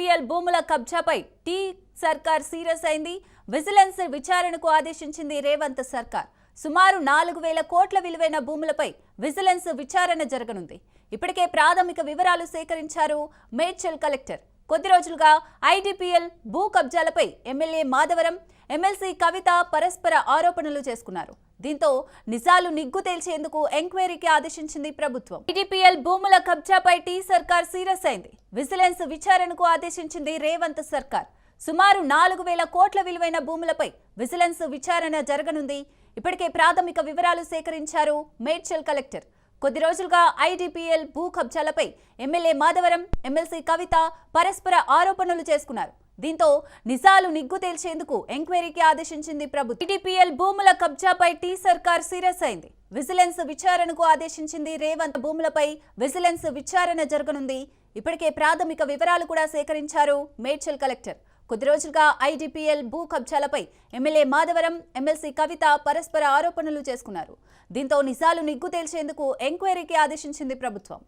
IDPL భూముల కబ్జాపై tea సర్కార్ serious అయింది. విజిలెన్స్ విచారణకు ఆదేశించింది రేవంత్ సర్కార్. సుమారు 4,000 కోట్ల విలువైన భూములపై విజిలెన్స్ విచారణ జరగనుంది. ఇప్పటికే ప్రాథమిక వివరాలు సేకరించారు మేడ్చల్ కలెక్టర్. కొద్ది రోజులుగా ఐడిపిఎల్ భూ కబ్జాలపై ఎమ్మెల్యే మాధవరం, ఎమ్మెల్సీ కవిత పరస్పర ఆరోపణలు చేసుకున్నారు. దీంతో నిజాలు నిగ్గు తేల్చేందుకు ఎంక్వైరీకి ఆదేశించింది ప్రభుత్వం. ఐడిపిఎల్ భూముల కబ్జాపై టీ సర్కార్ సీరియస్ అయింది. విజిలెన్స్ విచారణకు ఆదేశించింది రేవంత్ సర్కార్. సుమారు 4,000 కోట్ల విలువైన భూములపై విజిలెన్స్ విచారణ జరగనుంది. ఇప్పటికే ప్రాథమిక వివరాలు సేకరించారు మేడ్చల్ కలెక్టర్. కొద్ది రోజులుగా ఐడిపిఎల్ భూ కబ్జాలపై ఎమ్మెల్యే మాధవరం, ఎమ్మెల్సీ కవిత పరస్పర ఆరోపణలు చేసుకున్నారు. దీంతో నిజాలు నిగ్గు తేల్చేందుకు ఎంక్వైరీకి ఆదేశించింది ప్రభుత్వం. ఐడిపిఎల్ భూముల కబ్జాపై టీ సర్కార్ సీరియస్ అయింది. విజిలెన్స్ విచారణకు ఆదేశించింది రేవంత్. భూములపై విజిలెన్స్ విచారణ జరగనుంది. ఇప్పటికే ప్రాథమిక వివరాలు కూడా సేకరించారు మేడ్చల్ కలెక్టర్. కొద్ది రోజులుగా ఐడిపిఎల్ భూ కబ్జాలపై ఎమ్మెల్యే మాధవరం, ఎమ్మెల్సీ కవిత పరస్పర ఆరోపణలు చేసుకున్నారు. దీంతో నిజాలు నిగ్గు తేల్చేందుకు ఎంక్వైరీకి ఆదేశించింది ప్రభుత్వం.